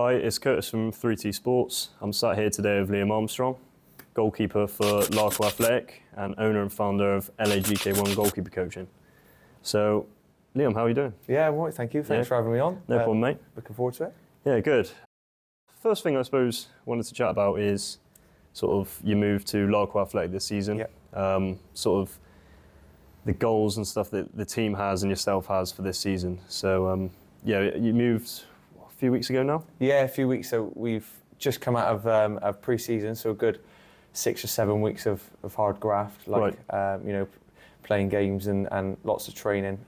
Hi, it's Curtis from 3T Sports. I'm sat here today with Liam Armstrong, goalkeeper for Larko Athletic and owner and founder of LAGK1 Goalkeeper Coaching. So, Liam, how are you doing? Yeah, right, thank you. Thanks for having me on. No problem, mate. Looking forward to it. Yeah, good. First thing I suppose I wanted to chat about is sort of your move to Larko Athletic this season. Yeah. Sort of the goals and stuff that the team has and yourself has for this season. So, yeah, you moved a few weeks ago now? Yeah, a few weeks. So we've just come out of pre-season, so a good 6 or 7 weeks of hard graft, like playing games and lots of training,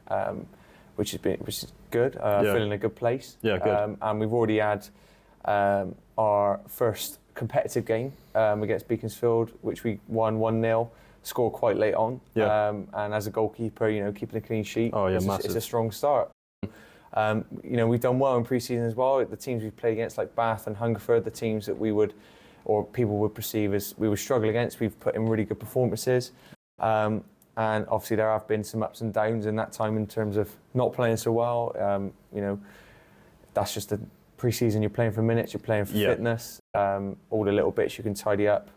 which is good. Feeling in a good place. Yeah, good. And we've already had our first competitive game against Beaconsfield, which we won 1-0. Scored quite late on. Yeah. And as a goalkeeper, keeping a clean sheet. Oh, yeah, it's a strong start. We've done well in pre-season as well. The teams we've played against, like Bath and Hungerford, the teams that people would perceive as we would struggle against, we've put in really good performances. And obviously there have been some ups and downs in that time in terms of not playing so well. That's just the pre-season. You're playing for minutes, you're playing for fitness, all the little bits you can tidy up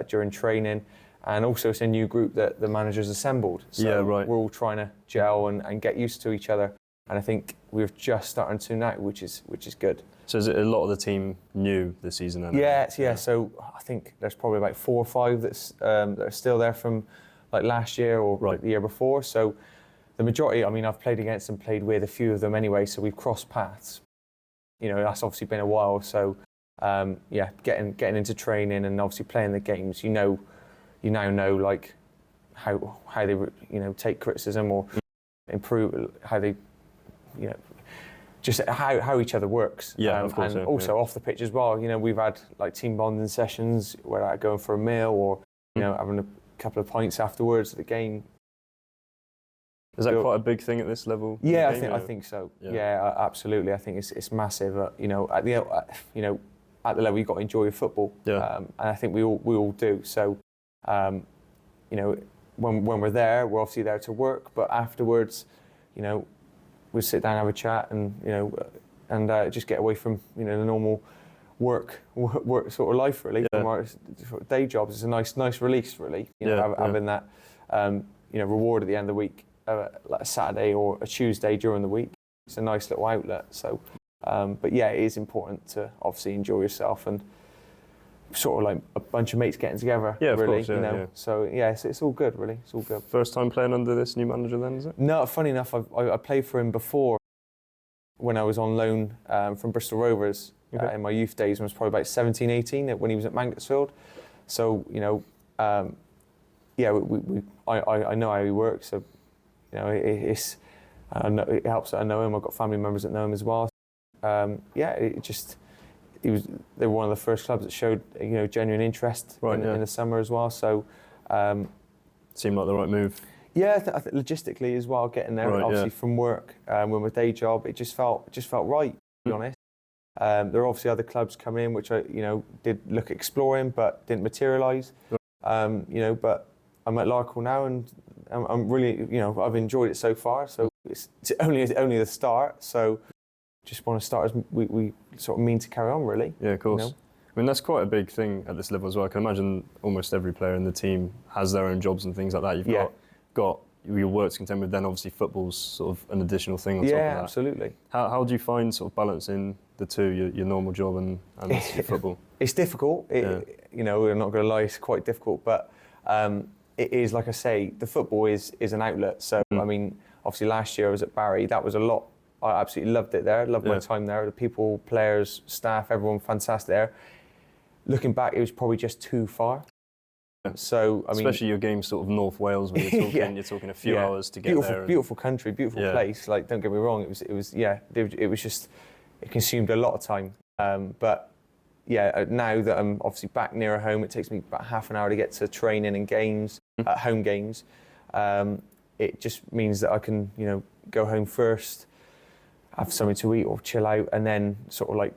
during training. And also it's a new group that the manager's assembled. So we're all trying to gel and get used to each other. And I think we're just starting to now, which is good. So is it a lot of the team new this season then? Yeah. So I think there's probably about 4 or 5 that are still there from like last year or like the year before. So the majority, I've played against and played with a few of them anyway, so we've crossed paths. That's obviously been a while. So getting into training and obviously playing the games, you now know like how they take criticism or improve, how they just how each other works. Of course, and also off the pitch as well. We've had like team bonding sessions where I going for a meal or having a couple of pints afterwards at the game. Is that quite a big thing at this level? Yeah, I think so. Yeah, absolutely. I think it's massive. At the level you've got to enjoy your football. Yeah. And I think we all do. So when we're there, we're obviously there to work, but afterwards, we'll sit down and have a chat and just get away from the normal work sort of life really, from our sort of day jobs. It's a nice release really, having that reward at the end of the week, like a Saturday or a Tuesday during the week. It's a nice little outlet. So, but yeah, it is important to obviously enjoy yourself and sort of like a bunch of mates getting together. Yeah, really, of course, So yeah, it's all good really. It's all good. First time playing under this new manager then, is it? No, funny enough, I played for him before when I was on loan from Bristol Rovers in my youth days. When I was probably about 17, 18 when he was at Mansfield. So I know how he works. So it helps that I know him. I've got family members that know him as well. They were one of the first clubs that showed genuine interest in the summer as well. So seemed like the right move. Yeah, I think logistically as well, getting there obviously from work with my day job, it just felt right, to be honest. There are obviously other clubs coming in which I did look at exploring but didn't materialise. But I'm at Larko now and I'm really I've enjoyed it so far. So it's only the start. So just want to start as we sort of mean to carry on, really. Yeah, of course. I mean, that's quite a big thing at this level as well. I can imagine almost every player in the team has their own jobs and things like that. You've got your work to contend with, then obviously football's sort of an additional thing on top of that. Yeah, absolutely. How do you find sort of balancing the two, your normal job and your football? It's difficult. We're not going to lie, it's quite difficult. But it is, like I say, the football is an outlet. So, obviously last year I was at Barry. That was a lot. I absolutely loved it there. Loved my time there. The people, players, staff, everyone fantastic there. Looking back, it was probably just too far. So especially your game sort of North Wales, where you're talking a few hours to get there. Beautiful country, beautiful place. Like, don't get me wrong, it was just, it consumed a lot of time. But yeah, now that I'm obviously back nearer home, it takes me about half an hour to get to training and games, home games. It just means that I can go home first, have something to eat or chill out, and then sort of like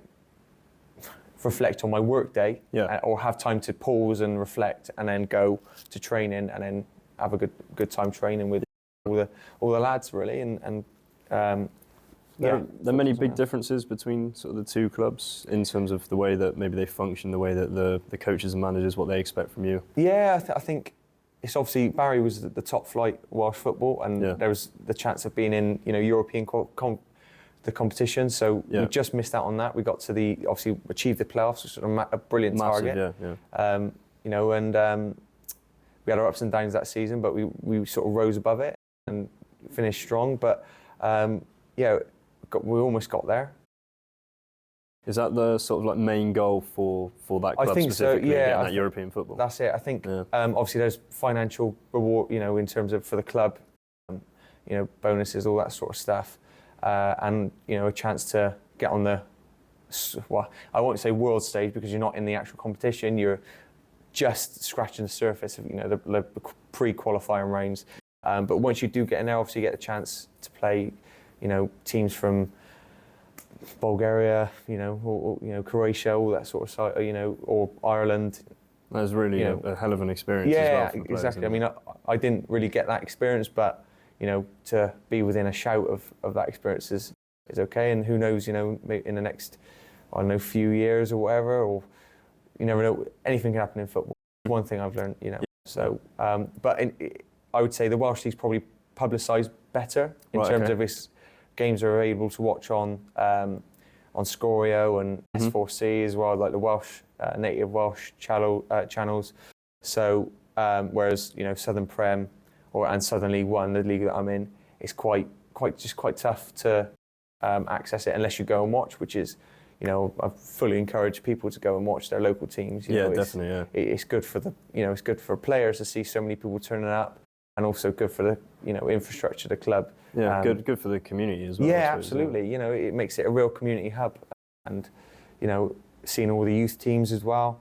reflect on my work day, or have time to pause and reflect, and then go to training, and then have a good time training with all the lads really, and There are many big differences. differences between sort of the two clubs in terms of the way that maybe they function, the way that the coaches and managers, what they expect from you. Yeah, I think it's obviously Barry was the top flight Welsh football, and Yeah. there was the chance of being in European the competition. So Yeah. we just missed out on that. We got to obviously achieved the playoffs, which was a brilliant Massive, target. yeah. We had our ups and downs that season, but we sort of rose above it and finished strong. But we almost got there. Is that the sort of like main goal for that club I think so, specifically, yeah. getting that European football? That's it. I think Yeah. obviously there's financial reward, in terms of for the club, bonuses, all that sort of stuff, and a chance to get on the, well, I won't say world stage because you're not in the actual competition. You're just scratching the surface of the pre-qualifying rounds. But once you do get in there, obviously you get the chance to play, teams from Bulgaria, or Croatia, all that sort of side, or Ireland. That was really a hell of an experience as Yeah, well for the players, exactly. I isn't mean, I didn't really get that experience, but to be within a shout of that experience is okay. And who knows, maybe in the next, I don't know, few years or whatever, or you never know, anything can happen in football. One thing I've learned, Yeah. So, but I would say the Welsh League's probably publicised better in Right, terms okay. of its games are able to watch on Scorio and Mhm. S4C as well, like the Welsh native Welsh channels. So whereas Southern Prem and Southern League One, the league that I'm in, it's quite tough to access it unless you go and watch, which is I fully encourage people to go and watch their local teams. Yeah, definitely. Yeah. It's good for it's good for players to see so many people turning up, and also good for the infrastructure of the club. Yeah, good for the community as well. I Yeah, suppose, absolutely. It makes it a real community hub, and seeing all the youth teams as well.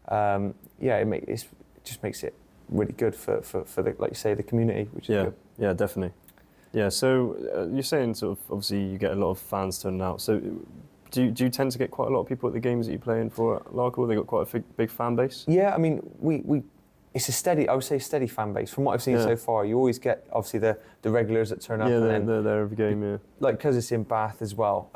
It just makes it really good for the, like you say, the community, which is good. Yeah, definitely. Yeah, so you're saying sort of obviously you get a lot of fans turning out. So do you tend to get quite a lot of people at the games that you play in for at Larkhall? They got quite a big fan base. Yeah, I mean it's I would say steady fan base. From what I've seen so far, you always get obviously the regulars that turn up. Yeah, and then, they're there every game. Yeah. like because it's in Bath as well.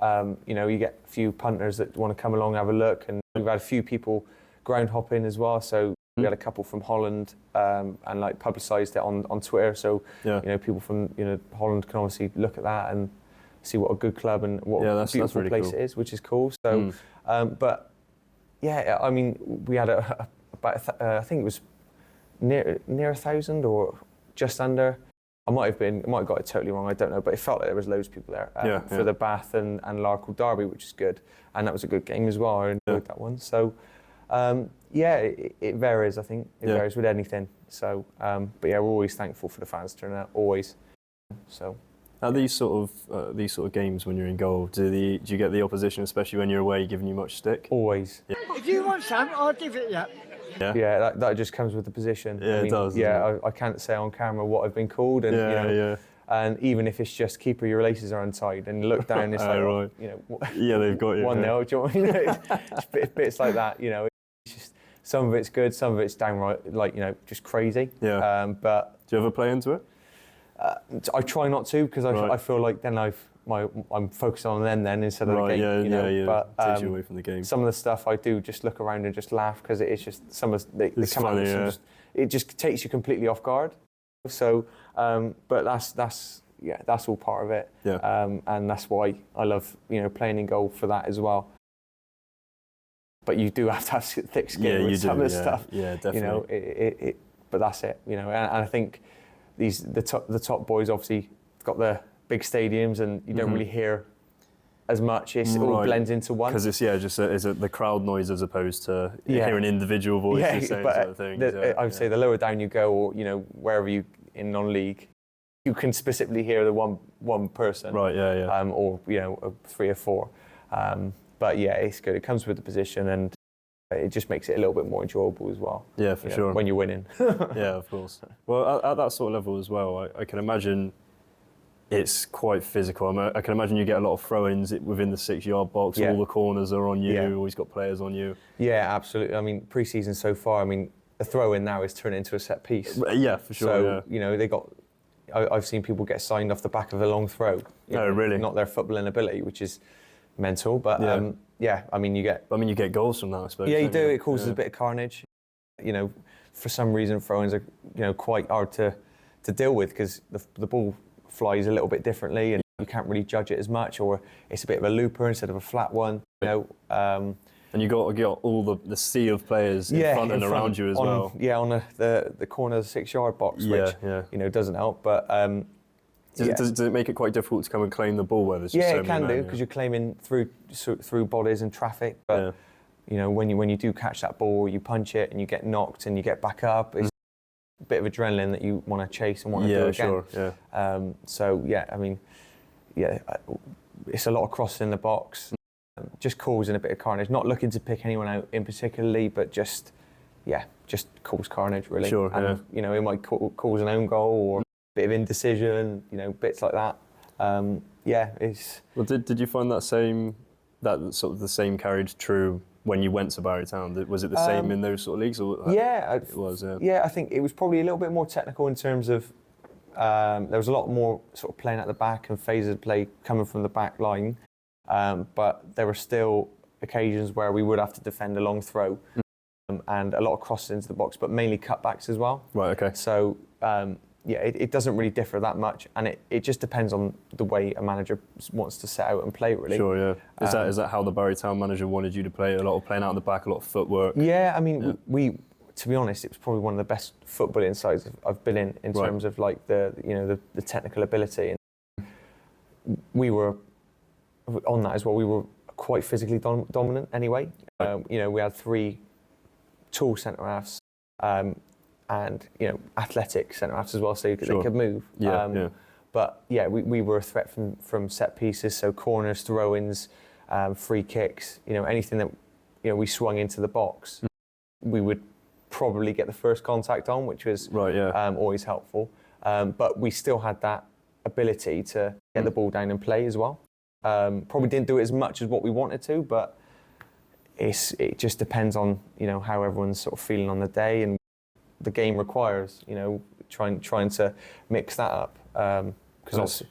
You get a few punters that want to come along and have a look, and we've had a few people ground hopping as well. So we had a couple from Holland and like publicised it on Twitter. So people from Holland can obviously look at that and see what a good club and what a beautiful really place cool. it is, which is cool. So, but yeah, I mean, we had about I think it was near 1,000 or just under. I might have got it totally wrong. I don't know, but it felt like there was loads of people there for the Bath and Larkhall derby, which is good, and that was a good game as well. I enjoyed that one. So, it varies. I think it varies with anything. So, but yeah, we're always thankful for the fans turning out. Always. So. At these sort of games when you're in goal, do you get the opposition, especially when you're away, giving you much stick? Always. If you want some, I'll give it you. Yeah, that just comes with the position. Yeah, it does. Yeah, I can't say on camera what I've been called, and and even if it's just keeper, your laces are untied, and you look down, it's like right. Yeah, they've got you. 1-0. Do you know what I mean? It's bits like that. It's just some of it's good, some of it's downright just crazy. Yeah. But do you ever play into it? I try not to because I feel like then I'm focused on them then instead of the game. Yeah. But takes you away from the game. some of the stuff I do just look around and just laugh because it's just some of they come out with some it just takes you completely off guard. So, but that's all part of it. Yeah. And that's why I love playing in goal for that as well. But you do have to have thick skin with some of the stuff. Yeah, definitely. But that's it. And I think the top boys obviously got the big stadiums and you don't really hear as much. It all blends into one. Because it's the crowd noise as opposed to hearing individual voices saying certain things. I would say the lower down you go, or wherever you in non-league, you can specifically hear the one person. Right. Yeah. Or 3 or 4. But yeah, it's good. It comes with the position and it just makes it a little bit more enjoyable as well. Yeah, for sure. When you're winning. Yeah, of course. Well, at that sort of level as well, I can imagine it's quite physical. I can imagine you get a lot of throw-ins within the 6-yard box. Yeah. All the corners are on you. Yeah. Always got players on you. Yeah, absolutely. I mean, pre-season so far, a throw-in now is turned into a set piece. Yeah, for sure. So, they got I've seen people get signed off the back of a long throw. Really? Not their footballing ability, which is mental. But I mean, you get goals from that, I suppose. Yeah, you do. You? It causes a bit of carnage. For some reason, throw-ins are quite hard to deal with because the ball flies a little bit differently, and you can't really judge it as much, or it's a bit of a looper instead of a flat one. And you got all the sea of players in front and around you as well. Yeah, on the corner of the 6-yard box, which doesn't help. But does it make it quite difficult to come and claim the ball where there's just so it can many do because you're claiming through bodies and traffic. But when you do catch that ball, you punch it and you get knocked and you get back up. It's a bit of adrenaline that you want to chase and want to do again. Sure. It's a lot of crossing in the box. Just causing a bit of carnage. Not looking to pick anyone out in particularly, but just cause carnage really. Sure. And, it might cause an own goal or a bit of indecision. Bits like that. It's. Well, did you find that sort of the same carried true when you went to Barry Town? Was it the same in those sort of leagues? Or it was. Yeah, I think it was probably a little bit more technical in terms of there was a lot more sort of playing at the back and phases of play coming from the back line. But there were still occasions where we would have to defend a long throw and a lot of crosses into the box, but mainly cutbacks as well. Right, okay. So, it doesn't really differ that much, and it just depends on the way a manager wants to set out and play, really. Sure, yeah. Is that how the Barry Town manager wanted you to play? A lot of playing out the back, a lot of footwork? Yeah, I mean, we to be honest, it was probably one of the best footballing sides I've been in terms of like the technical ability. And we were on that as well. We were quite physically dominant anyway. We had 3 tall centre halves and athletic centre halves as well, so they could move. But we were a threat from set pieces, so corners, throw-ins, free kicks. Anything that we swung into the box, we would probably get the first contact on, which was always helpful. But we still had that ability to get the ball down and play as well. Probably didn't do it as much as what we wanted to, but it just depends on how everyone's sort of feeling on the day and the game requires. Trying to mix that up. Because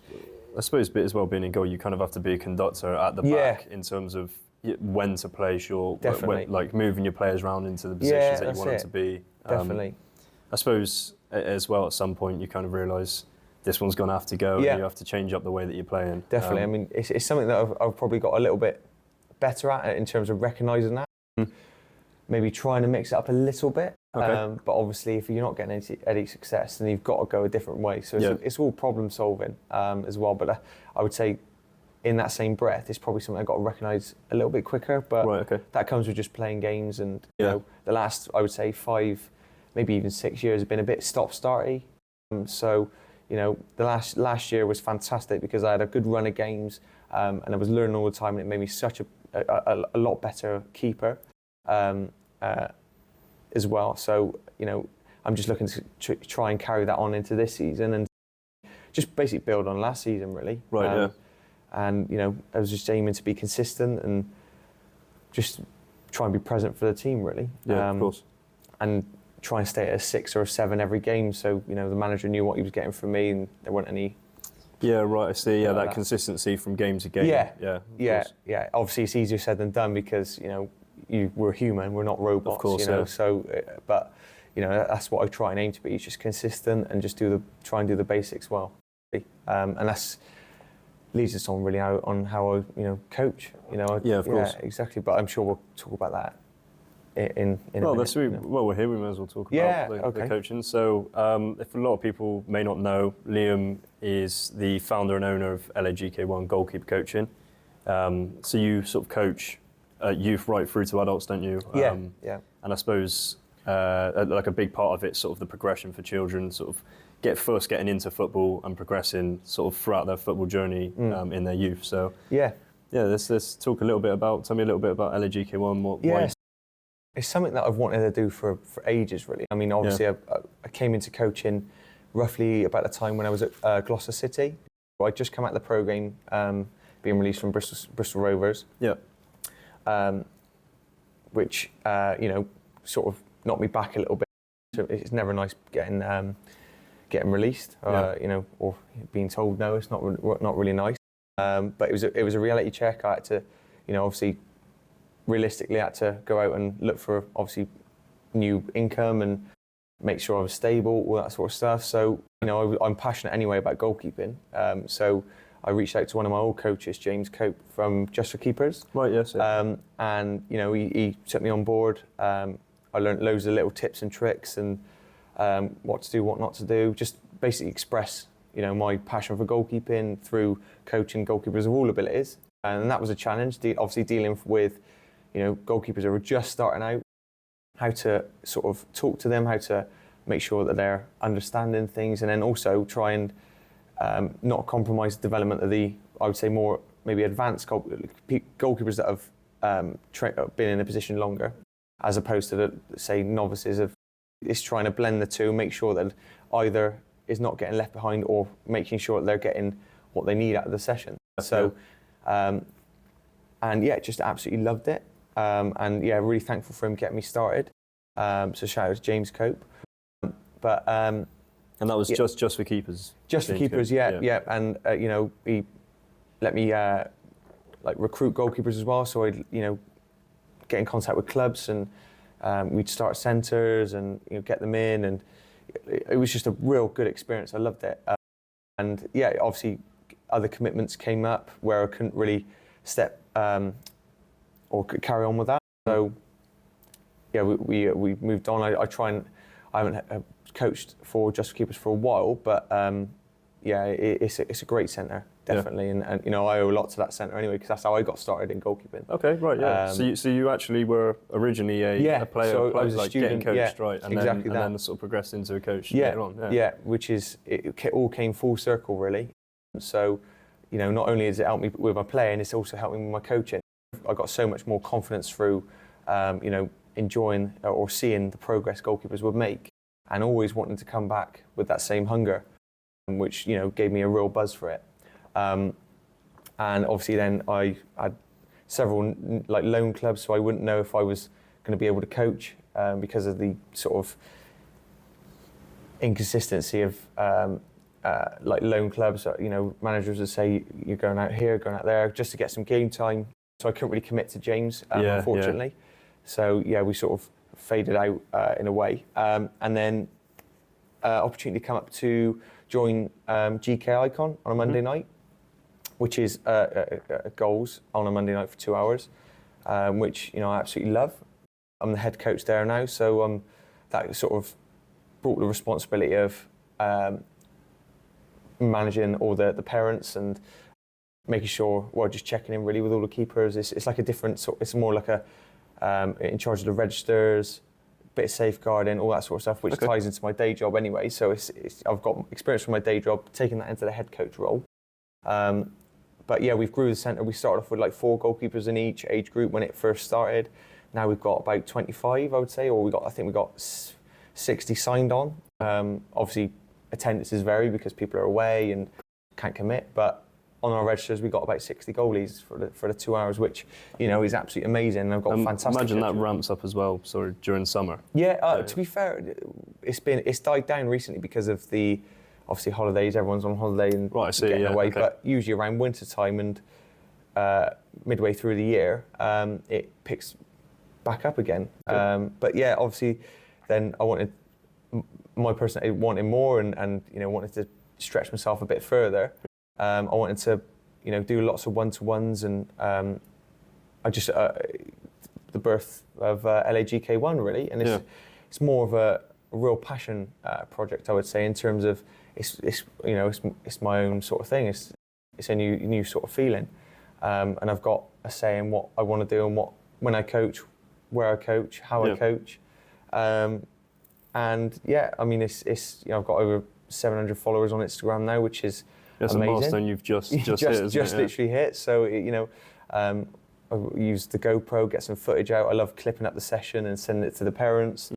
I suppose a bit as well being in goal, you kind of have to be a conductor at the back in terms of when to place your like moving your players around into the positions that you want them to be. Definitely. I suppose as well at some point you kind of realise this one's going to have to go and you have to change up the way that you're playing. Definitely. I mean, it's something that I've probably got a little bit better at in terms of recognising that. Maybe trying to mix it up a little bit. Okay. But obviously, if you're not getting any success, then you've got to go a different way. So it's all problem solving as well. But I would say in that same breath, it's probably something I've got to recognise a little bit quicker. But that comes with just playing games. And the last, I would say, 5, maybe even 6 years have been a bit stop-starty. The last year was fantastic because I had a good run of games and I was learning all the time, and it made me such a lot better keeper as well. So, I'm just looking to try and carry that on into this season and just basically build on last season, really. And, I was just aiming to be consistent and just try and be present for the team, really. Yeah, of course. And try and stay at a 6 or a 7 every game, so the manager knew what he was getting from me, and there weren't any. Yeah, right. I see. Yeah, that consistency from game to game. Yeah. Obviously, it's easier said than done because we're human, we're not robots. Of course, So, but that's what I try and aim to be. It's just consistent and just try and do the basics well, and that's leads us on really on how I coach. Of course. Exactly. But I'm sure we'll talk about that. In well, that's well, we're here. We may as well talk about the coaching. So, if a lot of people may not know, Liam is the founder and owner of LAGK1 Goalkeeper Coaching. So you sort of coach youth right through to adults, don't you? Yeah. And I suppose like a big part of it, sort of the progression for children, sort of getting into football and progressing sort of throughout their football journey in their youth. So let's talk a little bit about. Tell me a little bit about LAGK1. Why? It's something that I've wanted to do for ages, really. I mean, obviously, I came into coaching roughly about the time when I was at Gloucester City. I'd just come out of the programme, being released from Bristol Rovers. Which sort of knocked me back a little bit. It's never nice getting getting released, or being told no, it's not really nice. But it was a reality check. I had to, obviously, realistically, I had to go out and look for obviously new income and make sure I was stable, all that sort of stuff. So, I'm passionate anyway about goalkeeping. So I reached out to one of my old coaches, James Cope from Just for Keepers. Right, yes. Yeah. And, he took me on board. I learned loads of little tips and tricks and what to do, what not to do. Just basically express, my passion for goalkeeping through coaching goalkeepers of all abilities. And that was a challenge, obviously dealing with, goalkeepers who are just starting out, how to sort of talk to them, how to make sure that they're understanding things, and then also try and not compromise the development of the, I would say, more maybe advanced goalkeepers that have been in a position longer, as opposed to the, say, novices. It's trying to blend the two, make sure that either is not getting left behind or making sure that they're getting what they need out of the session. So, and yeah, just absolutely loved it. And yeah, really thankful for him getting me started. So shout out to James Cope. But and that was just for keepers. Just for keepers, yeah. And he let me recruit goalkeepers as well. So I'd get in contact with clubs, and we'd start centres and get them in, and it was just a real good experience. I loved it. And yeah, obviously other commitments came up where I couldn't really step or carry on with that. So yeah, we moved on. I haven't coached for Just for Keepers for a while, but yeah, it's a great centre, definitely, and I owe a lot to that centre anyway, because that's how I got started in goalkeeping. Okay, right, yeah. So you actually were originally a player, so I was a student, getting coached, right, and exactly then sort of progressed into a coach later later on. Yeah, which is, it all came full circle really. So, not only has it helped me with my playing, it's also helped me with my coaching. I got so much more confidence through, enjoying or seeing the progress goalkeepers would make, and always wanting to come back with that same hunger, which gave me a real buzz for it. And obviously then I had several loan clubs, so I wouldn't know if I was going to be able to coach because of the sort of inconsistency of loan clubs. Managers would say you're going out here, going out there, just to get some game time. So I couldn't really commit to James, unfortunately. Yeah. So yeah, we sort of faded out in a way. And then opportunity come up to join GK Icon on a Monday night, which is goals on a Monday night for 2 hours, which I absolutely love. I'm the head coach there now, so that sort of brought the responsibility of managing all the parents and making sure, just checking in really with all the keepers. It's like a different sort. It's more like a in charge of the registers, bit of safeguarding, all that sort of stuff, which ties into my day job anyway. So I've got experience from my day job, taking that into the head coach role. But yeah, we've grew the centre. We started off with 4 goalkeepers in each age group when it first started. Now we've got about 25, I would say, or I think we got 60 signed on. Obviously, attendances vary because people are away and can't commit, but on our registers, we got about 60 goalies for the 2 hours, which is absolutely amazing. And I've got fantastic. Imagine that ramps up as well, during summer. Yeah, to be fair, it's died down recently because of the obviously holidays. Everyone's on holiday and getting away. Okay. But usually around winter time and midway through the year, it picks back up again. But yeah, obviously, then I wanted more and wanted to stretch myself a bit further. I wanted to, do lots of one-to-ones, and I just the birth of LAGK1 really, and it's more of a real passion project, I would say, in terms of it's my own sort of thing. It's a new sort of feeling, and I've got a say in what I want to do and when I coach, where I coach, how I coach, and yeah, I mean it's I've got over 700 followers on Instagram now, which is amazing. A milestone you've just hit, literally hit. So I used the GoPro, get some footage out. I love clipping up the session and sending it to the parents.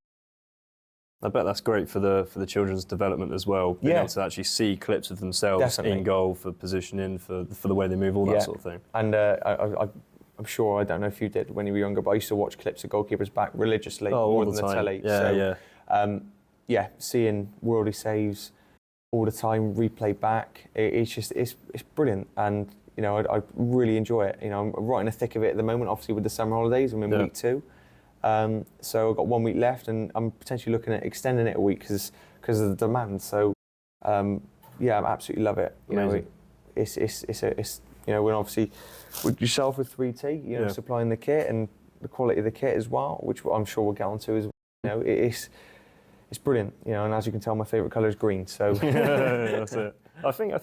I bet that's great for the children's development as well. Being able to actually see clips of themselves in goal, for positioning, for the way they move, all that sort of thing. And I'm sure, I don't know if you did when you were younger, but I used to watch clips of goalkeepers back religiously, more than the telly. Yeah, seeing worldly saves, all the time, replay back. It's brilliant, and I really enjoy it. I'm right in the thick of it at the moment. Obviously, with the summer holidays, I'm in week 2, so I've got 1 week left, and I'm potentially looking at extending it a week because of the demand. So yeah, I absolutely love it. It's when obviously with yourself with 3T, supplying the kit and the quality of the kit as well, which I'm sure we'll get onto as well. It's brilliant, and as you can tell, my favourite colour is green. So that's it. I think I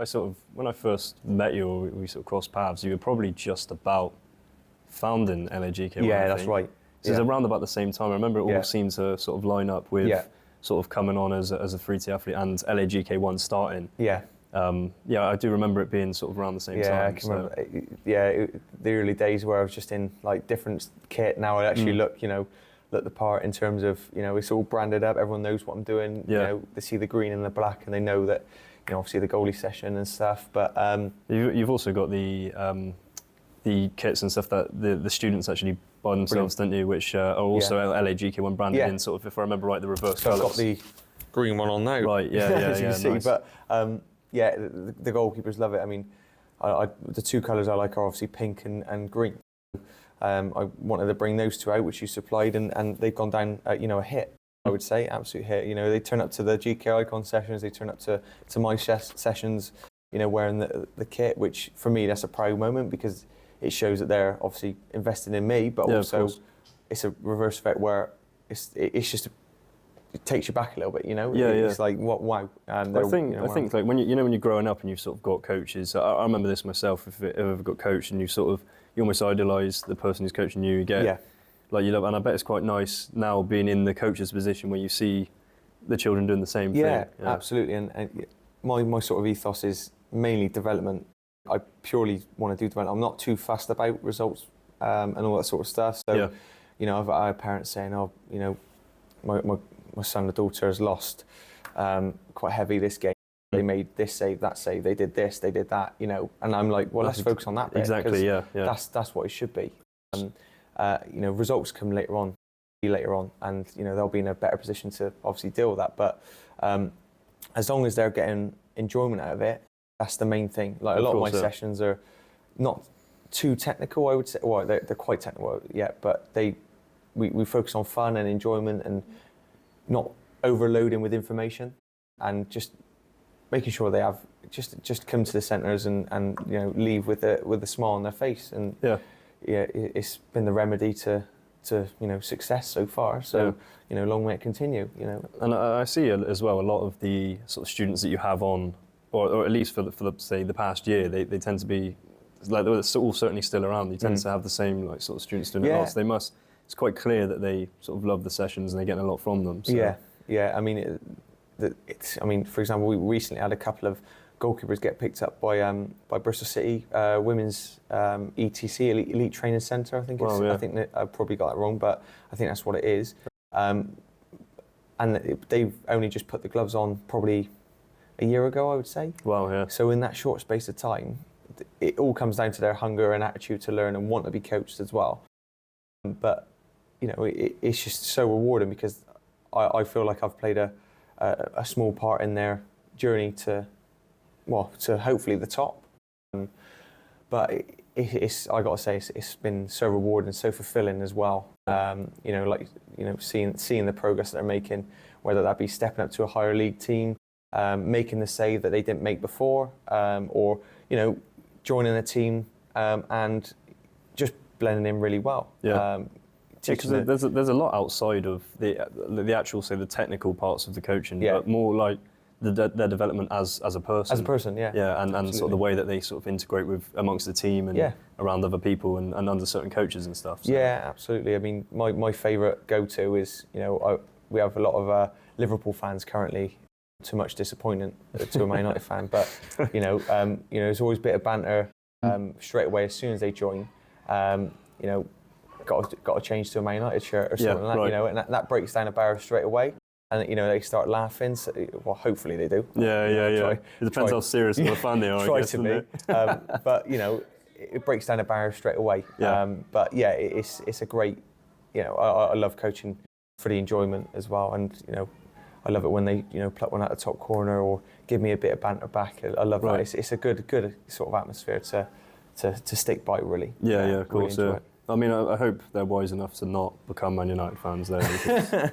sort of, when I first met you, or we sort of crossed paths, you were probably just about founding LAGK1. Yeah, that's right. So it was around about the same time. I remember it all seemed to sort of line up with sort of coming on as a 3T athlete and LAGK1 starting. Yeah. Yeah, I do remember it being sort of around the same time. I can remember. The early days where I was just in like different kit. Now I actually look the part in terms of it's all branded up. Everyone knows what I'm doing. They see the green and the black, and they know that obviously the goalie session and stuff. But you've also got the kits and stuff that the students actually buy themselves, don't you? Which are also LAGK1 branded in sort of, if I remember right, the reverse colours. I've got the green one on now. Right. Yeah. As you can see, nice. but. The goalkeepers love it. I mean, the 2 colours I like are obviously pink and green. I wanted to bring those 2 out, which you supplied, and they've gone down, a hit, I would say, absolute hit. They turn up to the GK Icon sessions, they turn up to my sessions, wearing the kit, which for me, that's a proud moment because it shows that they're obviously investing in me, but also it's a reverse effect where it's just it takes you back a little bit, It's like, what? Wow. And I think like when you're growing up and you've sort of got coaches. I remember this myself. If I've ever got coached and you almost idolise the person who's coaching you. You get like you love, and I bet it's quite nice now being in the coach's position where you see the children doing the same thing. Yeah, absolutely. And my sort of ethos is mainly development. I purely want to do development. I'm not too fussed about results and all that sort of stuff. So, I've had parents saying, my son or daughter has lost quite heavy this game. They made this save, that save. They did this, they did that. And I'm like, well, let's focus on that bit. Exactly. Yeah. That's what it should be. Results come later on, and they'll be in a better position to obviously deal with that. But as long as they're getting enjoyment out of it, that's the main thing. Like a lot of my sessions are not too technical, I would say. Well, they're quite technical, but we focus on fun and enjoyment and not overloading with information, and just making sure they have just come to the centres and leave with a smile on their face, and it's been the remedy to success so far. So long may it continue. And I see as well a lot of the sort of students that you have on, or at least for the past year, they tend to be like they're all certainly still around. You tend to have the same like sort of students doing it lots. They must. It's quite clear that they sort of love the sessions and they're getting a lot from them. So. Yeah. I mean, for example, we recently had a couple of goalkeepers get picked up by Bristol City Women's ETC Elite Training Centre. I think I think that I probably got that wrong, but I think that's what it is. And they've only just put the gloves on probably a year ago, I would say. Wow. Yeah. So in that short space of time, it all comes down to their hunger and attitude to learn and want to be coached as well. But it's just so rewarding because I feel like I've played a small part in their journey to hopefully the top. But I got to say, it's been so rewarding, so fulfilling as well. Seeing the progress that they're making, whether that be stepping up to a higher league team, making the save that they didn't make before, or joining a team and just blending in really well. Because there's a lot outside of the actual, say, the technical parts of the coaching, but more like their development as a person. As a person, and sort of the way that they sort of integrate with amongst the team and around other people and under certain coaches and stuff. So. Yeah, absolutely. I mean, my favourite go-to is we have a lot of Liverpool fans currently. Too much disappointment to a Man United fan, but there's always a bit of banter straight away as soon as they join. Got to change to a Man United shirt or something like that, and that breaks down a barrier straight away. And they start laughing. So, well, hopefully they do. Yeah. It depends how serious of a fan they are. Try I guess, to be, but it breaks down a barrier straight away. It's a great. I love coaching for the enjoyment as well, and I love it when they, pluck one out the top corner or give me a bit of banter back. I love Right. that. It's a good sort of atmosphere to stick by, really. Yeah, of course. Really Yeah. I mean, I hope they're wise enough to not become Man United fans though, because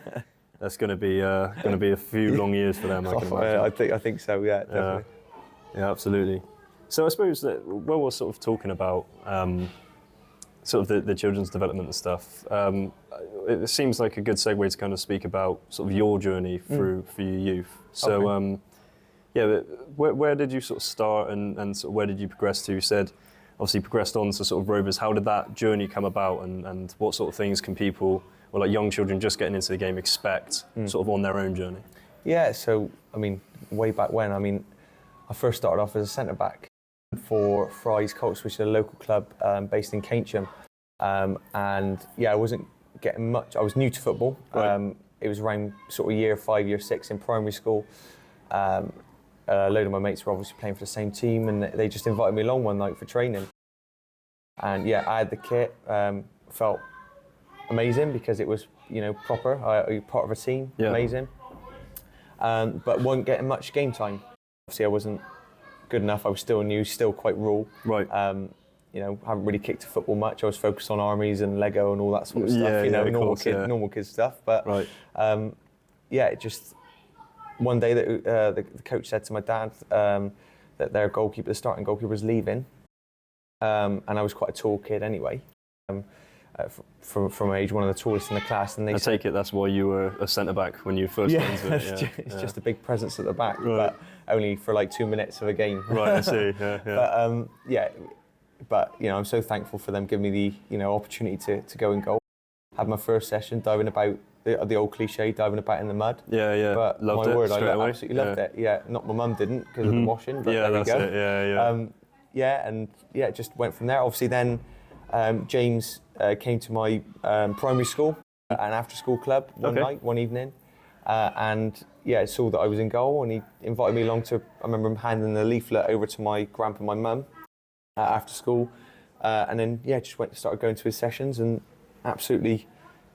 that's going to be a few long years for them. I can imagine. I think so. Yeah, definitely. Yeah, absolutely. So I suppose that when we're sort of talking about sort of the children's development and stuff, it seems like a good segue to kind of speak about sort of your journey through for your youth. So Okay. where did you sort of start and sort of where did you progress to? You said obviously progressed on to sort of Rovers. How did that journey come about, and what sort of things can people, or like young children just getting into the game, expect sort of on their own journey? Yeah, so, I mean, way back when, I first started off as a centre-back for Fry's Colts, which is a local club based in Keynsham. And yeah, I wasn't getting much. I was new to football. Right. It was around sort of year 5, year 6 in primary school. A load of my mates were obviously playing for the same team, and they just invited me along one night for training. And yeah, I had the kit, felt amazing because it was, proper. I was part of a team, amazing. But wasn't getting much game time. Obviously, I wasn't good enough. I was still new, still quite raw. Right. Haven't really kicked to football much. I was focused on armies and Lego and all that sort of stuff. Normal kid stuff. But Right. it just one day that the coach said to my dad that their goalkeeper, the starting goalkeeper, was leaving, and I was quite a tall kid anyway. From age, one of the tallest in the class, and they take it that's why you were a centre back when you first got into it. It's just a big presence at the back, Right. but only for like 2 minutes of a game. Right, I see. Yeah. But I'm so thankful for them giving me the opportunity to go and goal. Had my first session diving about the old cliche, diving about in the mud. Yeah. But Loved my it word, straight I away. absolutely loved it. Yeah, not my mum didn't because of the washing. But there that's you go. it. Yeah. It just went from there. Obviously, then James came to my primary school, an after-school club one evening, and saw that I was in goal, and he invited me along to. I remember him handing the leaflet over to my grandpa and my mum after school, and then just started going to his sessions, and absolutely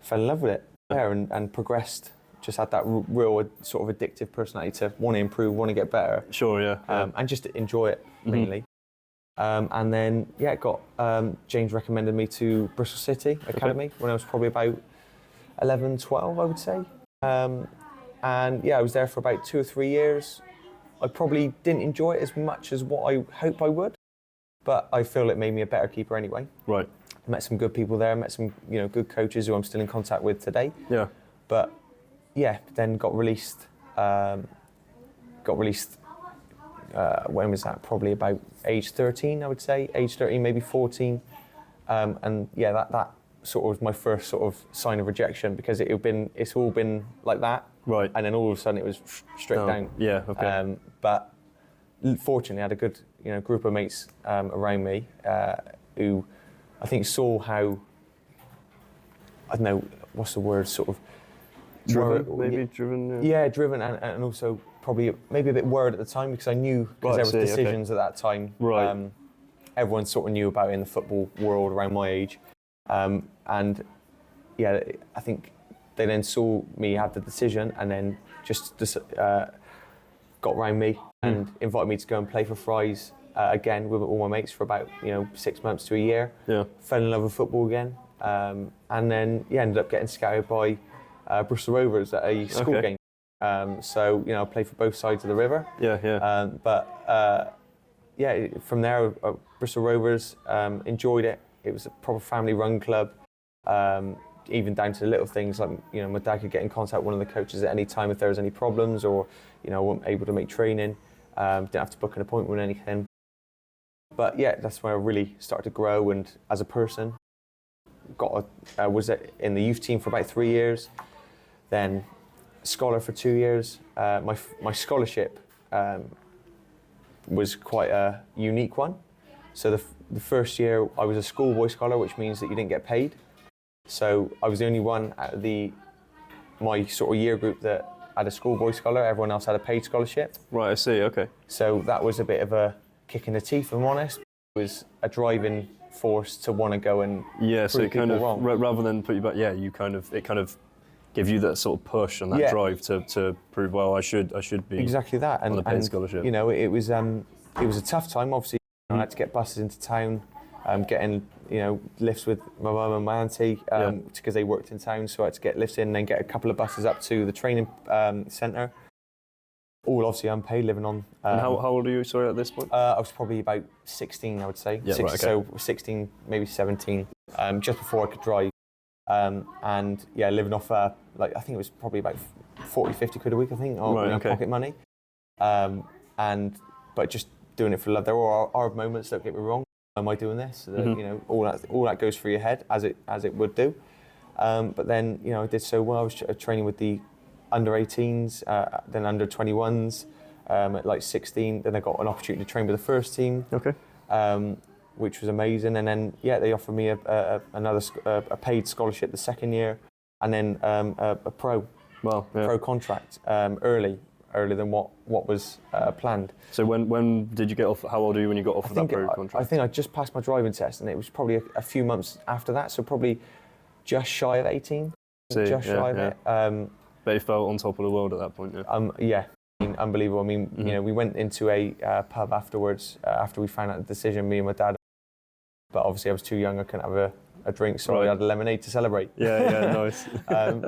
fell in love with it there, and progressed. Just had that real sort of addictive personality to want to improve, want to get better. Sure, yeah. And just to enjoy it mainly. And then, got James recommended me to Bristol City Academy when I was probably about 11, 12, I would say. And I was there for about 2 or 3 years. I probably didn't enjoy it as much as what I hoped I would, but I feel it made me a better keeper anyway. Right. I met some good people there, met some good coaches who I'm still in contact with today. Yeah. But then got released. When was that? Probably about age 13, I would say. Age 13, maybe 14. That sort of was my first sort of sign of rejection, because it's all been like that. Right. And then all of a sudden it was straight down. Yeah, okay. But fortunately I had a good group of mates around me who I think saw how, I don't know, what's the word, sort of driven. Yeah, driven, and also probably maybe a bit worried at the time, because I knew, because there was decisions at that time. Right. Everyone sort of knew about it in the football world around my age. I think they then saw me have the decision, and then just got round me and invited me to go and play for Fry's again with all my mates for about 6 months to a year. Yeah. Fell in love with football again, and then ended up getting scouted by Bristol Rovers at a school game. I played for both sides of the river. Yeah. From there, Bristol Rovers, enjoyed it. It was a proper family-run club, even down to the little things like, my dad could get in contact with one of the coaches at any time if there was any problems, or, I wasn't able to make training, didn't have to book an appointment or anything. But that's where I really started to grow, and as a person, was in the youth team for about 3 years, then scholar for 2 years. My scholarship was quite a unique one. So the first year I was a schoolboy scholar, which means that you didn't get paid. So I was the only one out of my sort of year group that had a schoolboy scholar. Everyone else had a paid scholarship. Right, I see. Okay. So that was a bit of a kick in the teeth, if I'm honest. It was a driving force to want to go and so prove it kind people of wrong. rather than put you back. give you that sort of push and that Yeah. drive to prove, well, I should be exactly that. on a paid scholarship. You know, it was a tough time. Obviously, I had to get buses into town, getting lifts with my mum and my auntie because they worked in town. So I had to get lifts in and then get a couple of buses up to the training centre. All obviously unpaid, living on. And how old are you? Sorry, at this point. I was probably about 16, I would say. Yeah, right, okay. So 16, maybe 17, just before I could drive. And yeah, living off I think it was probably about 40, 50 quid a week, I think, on pocket money. But just doing it for love. There are moments, don't get me wrong. Am I doing this? All that goes through your head as it would do. But then I did so well. I was training with the under 18s, then under 21s, at like 16. Then I got an opportunity to train with the first team. Okay. Which was amazing. And then they offered me a paid scholarship the second year, and then a pro contract earlier than what was planned. So when did you get off? How old are you when you got offered that pro contract? I think I just passed my driving test, and it was probably a few months after that. So probably just shy of 18. Just shy of it. But you felt on top of the world at that point, yeah? Yeah. I mean, unbelievable. I mean, we went into a pub afterwards, after we found out the decision, me and my dad. But obviously I was too young, I couldn't have a drink, so I had a lemonade to celebrate. Yeah, nice.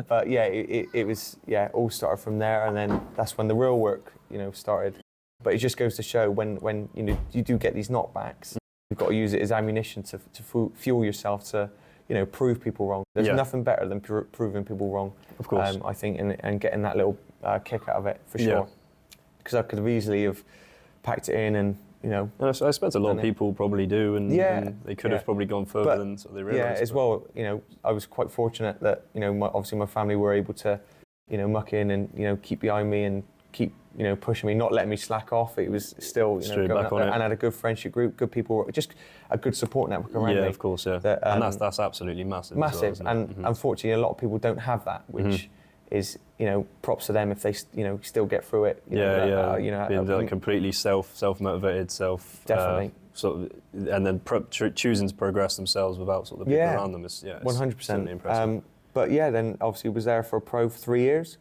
But yeah, it was, all started from there, and then that's when the real work, started. But it just goes to show when you do get these knockbacks, you've got to use it as ammunition to fuel yourself to, prove people wrong. There's nothing better than proving people wrong. Of course. I think, and getting that little kick out of it, for sure. Because I could have easily have packed it in and, And I expect a lot of people probably do, and they could have probably gone further than sort of they realised. Yeah, as well, I was quite fortunate that, obviously my family were able to, muck in and, keep behind me and keep, pushing me, not letting me slack off. It was still, going back on it. And I had a good friendship group, good people, just a good support network around me. Yeah, of course, yeah. And that's absolutely massive. Massive, as well, and unfortunately a lot of people don't have that, which is, props to them if they, still get through it. Being completely self-motivated, definitely. And then choosing to progress themselves without sort of the people around them is 100%. Impressive. But then obviously was there for a pro for 3 years,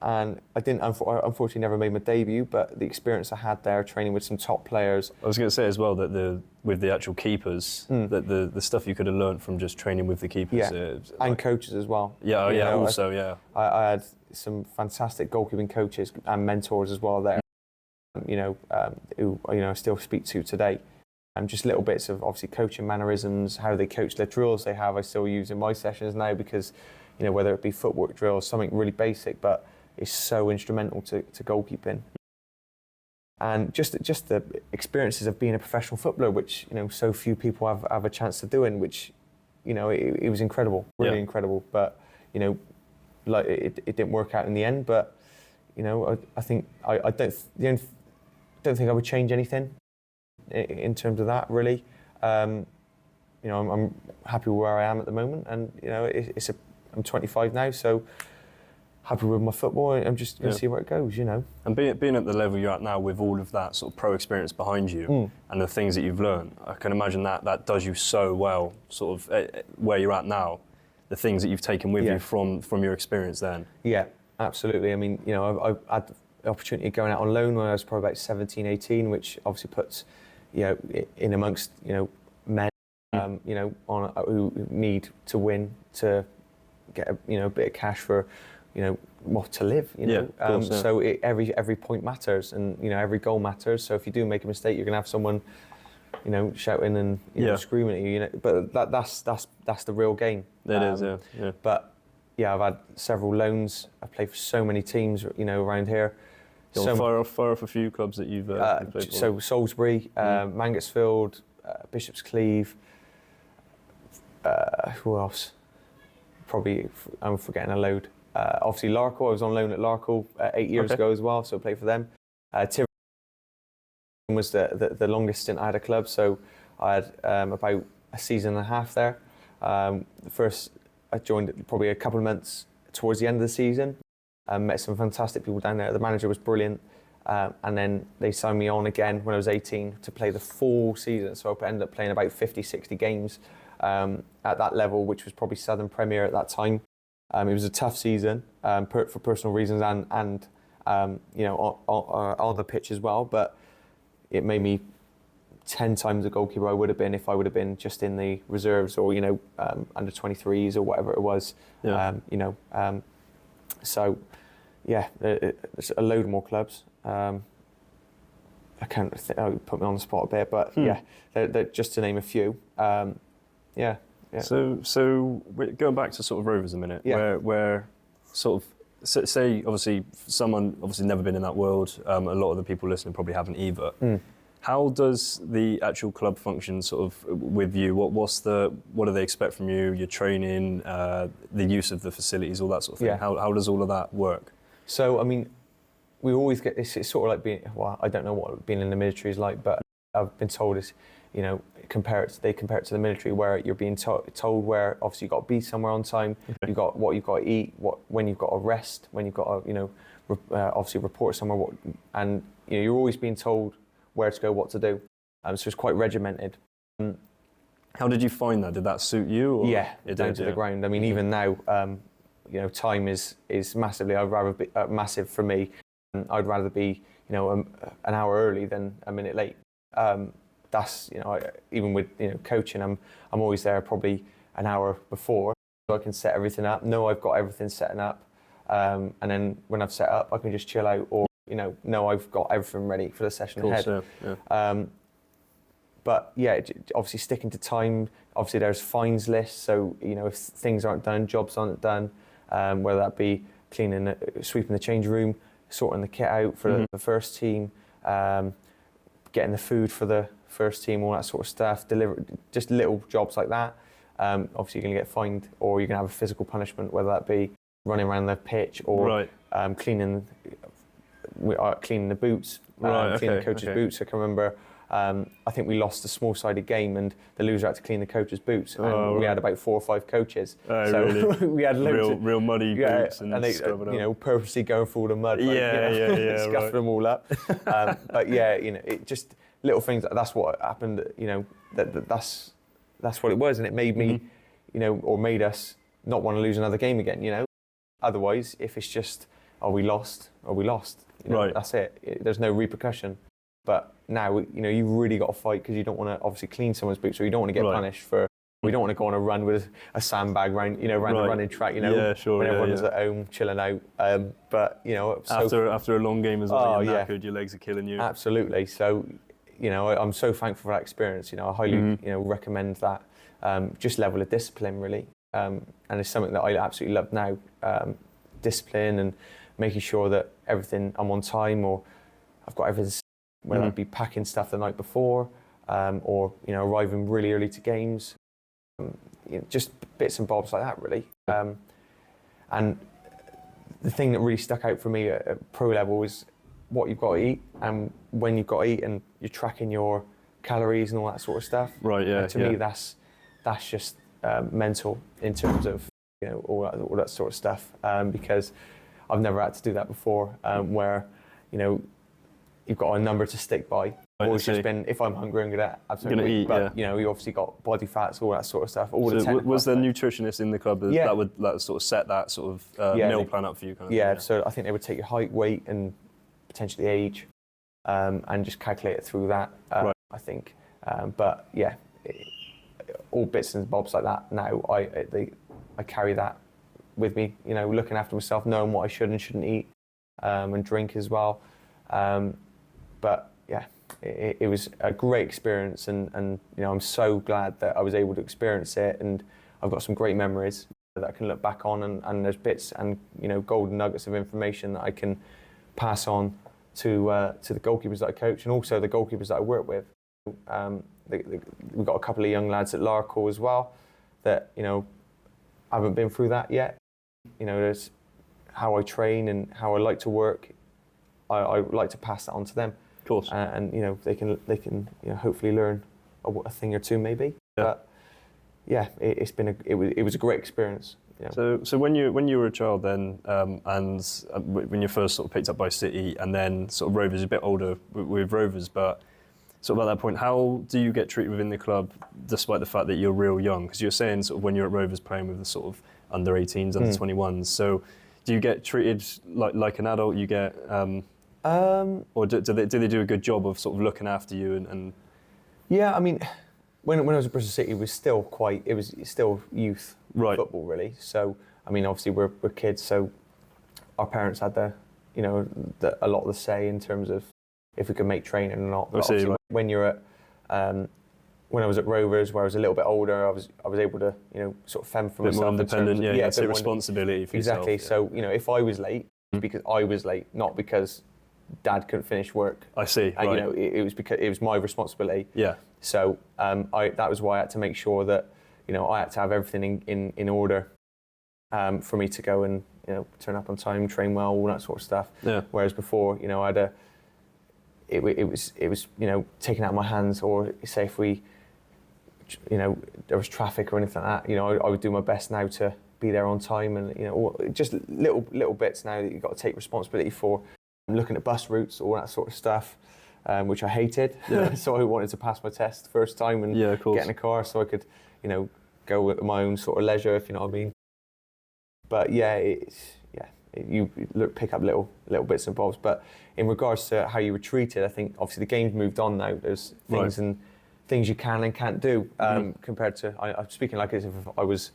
and I unfortunately never made my debut. But the experience I had there, training with some top players. I was going to say as well that with the actual keepers, that the stuff you could have learnt from just training with the keepers, and coaches as well. I had some fantastic goalkeeping coaches and mentors as well there. Who I still speak to today. Just little bits of obviously coaching mannerisms, how they coach their drills they have. I still use in my sessions now because, whether it be footwork drills, something really basic, but it's so instrumental to goalkeeping. And just the experiences of being a professional footballer, which so few people have a chance to do, in which it was incredible, really incredible. But it didn't work out in the end. But I think I don't think I would change anything in terms of that, really. I'm happy with where I am at the moment, and I'm 25 now, so happy with my football. I'm just going to see where it goes, And being at the level you're at now, with all of that sort of pro experience behind you and the things that you've learned, I can imagine that does you so well, sort of where you're at now, the things that you've taken with you from your experience then. Yeah, absolutely. I mean, I had the opportunity of going out on loan when I was probably about 17, 18, which obviously puts, in amongst, men, who need to win to get a bit of cash for, to live. So every point matters, and every goal matters. So if you do make a mistake, you're gonna have someone, shouting and screaming at you. But that's the real game. It is, yeah. But I've had several loans. I've played for so many teams, around here. Fire off a few clubs that you've played for. So Salisbury, Mangotsfield, Bishop's Cleeve. Who else? Probably I'm forgetting a load. Obviously Larkhall. I was on loan at Larkhall 8 years ago as well, so I played for them. Tivoli was the longest stint I had a club, so I had about a season and a half there. First, I joined probably a couple of months towards the end of the season. Met some fantastic people down there. The manager was brilliant. And then they signed me on again when I was 18 to play the full season. So I ended up playing about 50, 60 games at that level, which was probably Southern Premier at that time. It was a tough season for personal reasons and you know, on the pitch as well. But it made me 10 times the goalkeeper I would have been if I would have been just in the reserves or, you know, under 23s or whatever it was. Yeah. You know, so yeah, there's a load more clubs. I can't put me on the spot a bit, but yeah, they're just to name a few. Yeah. So going back to sort of Rovers a minute, where sort of say obviously someone never been in that world. A lot of the people listening probably haven't either. How does the actual club function sort of with you? What do they expect from you? Your training, the use of the facilities, all that sort of thing. Yeah. How does all of that work? So I mean, we always get this. It's sort of like being. Well, I don't know what being in the military is like, but I've been told is, you know, they compare it to the military where you're being told where obviously you've got to be somewhere on time. Okay. You've got what you've got to eat, when you've got to rest, when you've got to, you know, obviously report somewhere. And you know, you're always being told where to go, what to do. So it's quite regimented. How did you find that? Did that suit you? Or yeah, down to the ground. I mean, even now, you know, time is massively. I'd rather be massive for me. I'd rather be, you know, an hour early than a minute late. That's, you know, even with, you know, coaching, I'm always there probably an hour before, so I can set everything up. Know I've got everything setting up, and then when I've set up, I can just chill out, or you know I've got everything ready for the session ahead. So, yeah. But yeah, obviously sticking to time. Obviously, there's fines lists, so you know if things aren't done, jobs aren't done, whether that be cleaning, sweeping the change room, sorting the kit out for the first team, getting the food for the first team, all that sort of stuff, just little jobs like that. Obviously, you're going to get fined, or you're going to have a physical punishment, whether that be running around the pitch or cleaning the boots, cleaning the coach's boots. I can remember, I think we lost a small-sided game, and the loser had to clean the coach's boots, and we had about 4 or 5 coaches. So really? We had loads real muddy boots, and they, you know, purposely going through all the mud, scuffing them all up. But yeah, you know, it just little things. That's what happened. You know, that's what it was, and it made me, you know, or made us not want to lose another game again. You know, otherwise, if it's just we lost. You know, that's it. There's no repercussion. But now, you know, you've really got to fight because you don't want to obviously clean someone's boots, or you don't want to get punished for. We don't want to go on a run with a sandbag around the running track, you know, when everyone is at home chilling out. But you know, after a long game as well, you're knackered, your legs are killing you. Absolutely. So, you know, I'm so thankful for that experience. You know, I highly, you know, recommend that. Just level of discipline, really, and it's something that I absolutely love now. Discipline and making sure that I'm on time, or I've got everything. Whether that be packing stuff the night before, or you know, arriving really early to games. You know, just bits and bobs like that, really. And the thing that really stuck out for me at pro level is what you've got to eat and when you've got to eat, and you're tracking your calories and all that sort of stuff. Right. Yeah. And to me, that's just mental in terms of, you know, all that sort of stuff. Because I've never had to do that before, where, you know, you've got a number to stick by. Always just been, if I'm hungry, I'm gonna absolutely eat. But you know, you obviously got body fats, all that sort of stuff. Was there a nutritionist in the club that would sort of set that sort of meal plan up for you? Kind of thing? So I think they would take your height, weight, and potentially age, and just calculate it through that. I think, but yeah, all bits and bobs like that. Now I carry that with me. You know, looking after myself, knowing what I should and shouldn't eat, and drink as well. But yeah, it was a great experience, and you know, I'm so glad that I was able to experience it, and I've got some great memories that I can look back on, and there's bits and, you know, golden nuggets of information that I can pass on to the goalkeepers that I coach, and also the goalkeepers that I work with. We've got a couple of young lads at Larkhall as well that, you know, haven't been through that yet. You know, there's how I train and how I like to work. I like to pass that on to them. Of course. And you know, they can you know, hopefully learn a thing or two maybe. Yeah. But yeah, it was a great experience. You know. So when you were a child then, and when you first sort of picked up by City, and then sort of Rovers, a bit older with Rovers, but sort of at that point, how do you get treated within the club, despite the fact that you're real young? Because you're saying sort of when you're at Rovers playing with the sort of under 18s, under 21s. So do you get treated like an adult? You get, or do they do a good job of sort of looking after you and Yeah, I mean, when I was at Bristol City, it was still youth football really. So I mean, obviously we're kids, so our parents had a lot of the say in terms of if we could make training or not. But obviously, when you're at when I was at Rovers, where I was a little bit older, I was able to sort of fend for myself. More independent, take responsibility for exactly. yourself. So if I was late, because I was late, not because Dad couldn't finish work. I see. And, right. it was because it was my responsibility. Yeah. So that was why I had to make sure that I had to have everything in order for me to go and turn up on time, train well, all that sort of stuff. Yeah. Whereas before, I had it was taken out of my hands, or say if we there was traffic or anything like that, I would do my best now to be there on time, and just little bits now that you've got to take responsibility for. Looking at bus routes, all that sort of stuff, which I hated. Yeah. So I wanted to pass my test first time and get in a car so I could, go at my own sort of leisure, if you know what I mean. But you pick up little bits and bobs. But in regards to how you were treated, I think obviously the game's moved on now. There's things and things you can and can't do compared to. I'm speaking like as if I was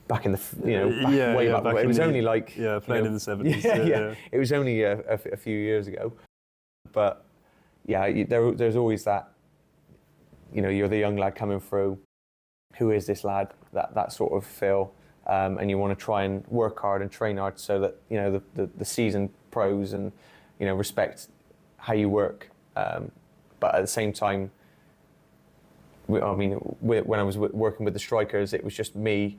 back in the back. It was only like playing in the 70s. Yeah. It was only a few years ago, but there's always that. You're the young lad coming through. Who is this lad? That sort of feel, and you want to try and work hard and train hard so that the seasoned pros and respect how you work, but at the same time. I mean, when I was working with the strikers, it was just me.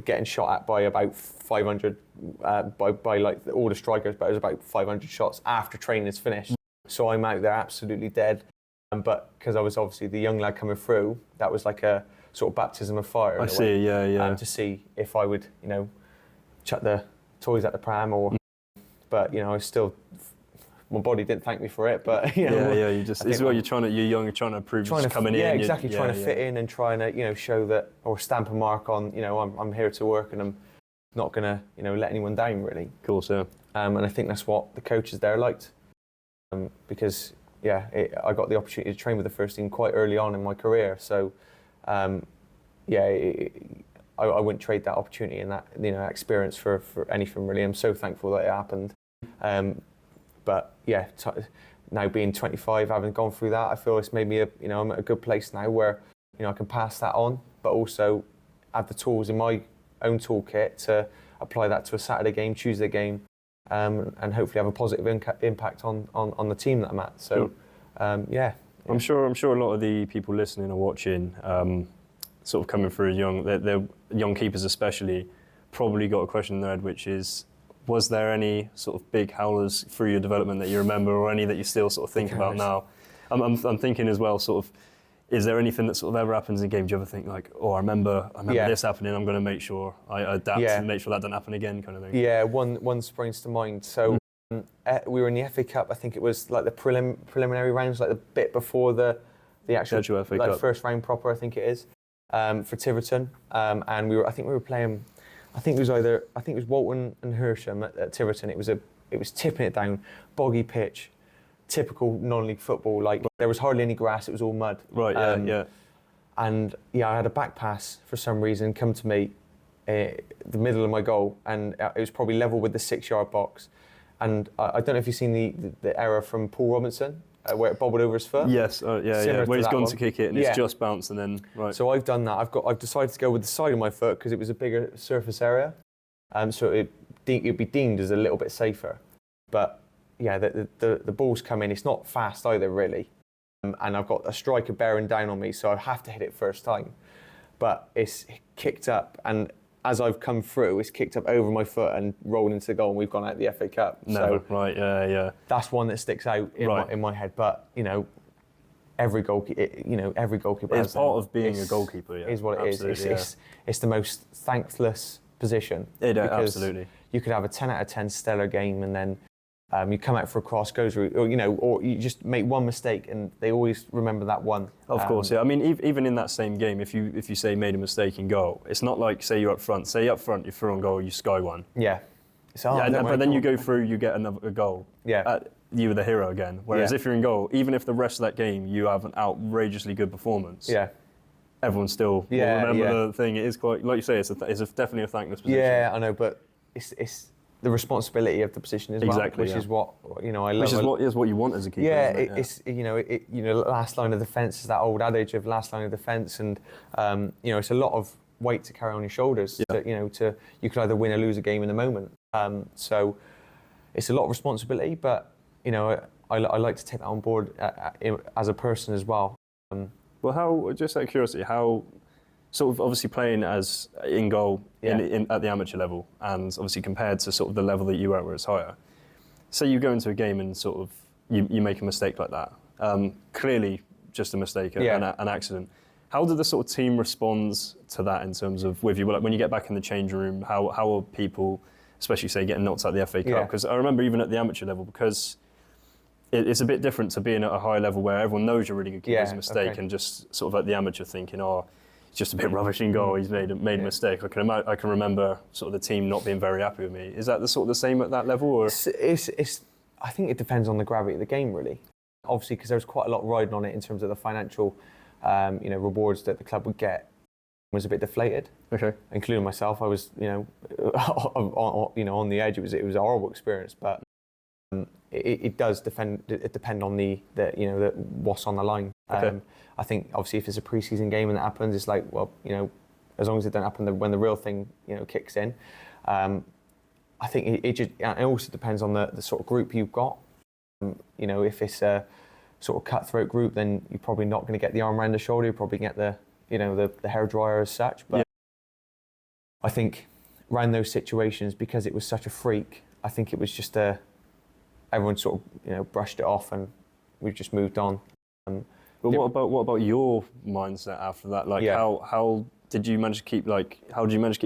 Getting shot at by about 500 by like all the strikers, but it was about 500 shots after training is finished. So I'm out there absolutely dead, but because I was obviously the young lad coming through, that was like a sort of baptism of fire. I see, yeah. To see if I would, chuck the toys at the pram or, but I still. My body didn't thank me for it, but you just this is what you're young, you're trying to prove coming in. Yeah, exactly. Trying to fit in and trying to show that or stamp a mark on I'm here to work and I'm not gonna let anyone down really. Of course, yeah. And I think that's what the coaches there liked, because I got the opportunity to train with the first team quite early on in my career. So I wouldn't trade that opportunity and that experience for anything really. I'm so thankful that it happened. But now being 25, having gone through that, I feel it's made me I'm at a good place now where I can pass that on, but also have the tools in my own toolkit to apply that to a Saturday game, Tuesday game, and hopefully have a positive impact on the team that I'm at. So, I'm sure a lot of the people listening or watching, sort of coming through they're young keepers especially, probably got a question in their head, which is. Was there any sort of big howlers through your development that you remember, or any that you still sort of think about now? I'm thinking as well, sort of, is there anything that sort of ever happens in game? Do you ever think like, I remember this happening, I'm going to make sure I adapt and make sure that doesn't happen again, kind of thing? Yeah, one springs to mind. So we were in the FA Cup. I think it was like the preliminary rounds, like the bit before the actual FA Cup. First round proper. I think it is for Tiverton, and I think we were playing. I think it was Walton and Hersham at Tiverton. It was tipping it down, boggy pitch, typical non-league football. Like there was hardly any grass; it was all mud. Right. Yeah. And I had a back pass for some reason come to me, the middle of my goal, and it was probably level with the 6-yard box. And I don't know if you've seen the error from Paul Robinson. Where it bobbled over his foot. Yes, where he's gone to kick it and it's just bounced and then right. So I've done that. I've decided to go with the side of my foot because it was a bigger surface area, so it'd be deemed as a little bit safer. But the ball's come in. It's not fast either, really, and I've got a striker bearing down on me, so I have to hit it first time. But it's kicked up, and as I've come through, it's kicked up over my foot and rolled into the goal, and we've gone out of the FA Cup. No, right, yeah. That's one that sticks out in my head. But every goalkeeper, it's part of being a goalkeeper. Yeah, is what it is. It's the most thankless position. Absolutely. You could have a 10 out of 10 stellar game, and then You come out for a cross, goes, or you just make one mistake, and they always remember that one. Of course, yeah. I mean, even in that same game, if you say you made a mistake in goal, it's not like say you're up front. Say up front, you're through on goal, you sky one. Yeah. So, but then you go through, you get a goal. Yeah. You were the hero again. Whereas if you're in goal, even if the rest of that game you have an outrageously good performance. Yeah. Everyone still will remember the thing. It is quite, like you say, it's definitely a thankless position. Yeah, I know, but it's the responsibility of the position as well, which is what I love. Which is what you want as a keeper. Yeah, isn't last line of defence is that old adage of last line of defence, and it's a lot of weight to carry on your shoulders. Yeah. You could either win or lose a game in the moment. So it's a lot of responsibility, but I like to take that on board as a person as well. Well, how, just out of curiosity, how sort of obviously playing as in goal at the amateur level, and obviously compared to sort of the level that you were at where it's higher. Say you go into a game and sort of you make a mistake like that. Clearly just a mistake, an accident. How did the sort of team respond to that in terms of with you? Like when you get back in the change room, how are people, especially say getting knocked out the FA Cup? Because I remember even at the amateur level, because it's a bit different to being at a high level where everyone knows you're really good keeper, a mistake, and just sort of at the amateur thinking, he's just a bit rubbish in goal, he's made a mistake. I can remember sort of the team not being very happy with me. Is that the sort of the same at that level? Or? I think it depends on the gravity of the game, really. Obviously, because there's quite a lot riding on it in terms of the financial rewards that the club would get, was a bit deflated. Okay. Including myself, I was on the edge. It was a horrible experience, but it does depend on the what's on the line. Okay. I think obviously if it's a pre-season game and that happens, it's like, well, as long as it don't happen when the real thing kicks in. I think it also depends on the sort of group you've got. If it's a sort of cutthroat group, then you're probably not going to get the arm around the shoulder. You'll probably get the hairdryer as such. But I think around those situations, because it was such a freak, I think it was just everyone sort of brushed it off and we've just moved on. But what about your mindset after that? Like how did you manage to keep your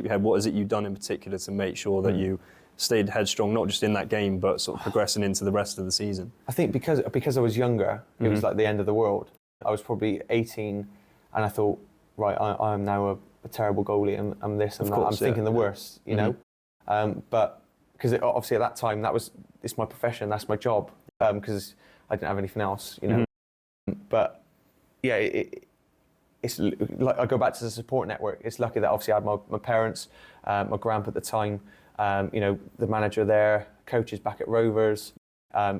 head? What is it you've done in particular to make sure that you stayed headstrong, not just in that game, but sort of progressing into the rest of the season? I think because I was younger, it was like the end of the world. I was probably 18 and I thought, right, I am now a terrible goalie and I'm this and that. I'm thinking the worst, you know. But because obviously at that time it's my profession, that's my job, because I didn't have anything else, you know. But yeah, it's like I go back to the support network. It's lucky that obviously I had my parents, my grandpa at the time, the manager there, coaches back at Rovers,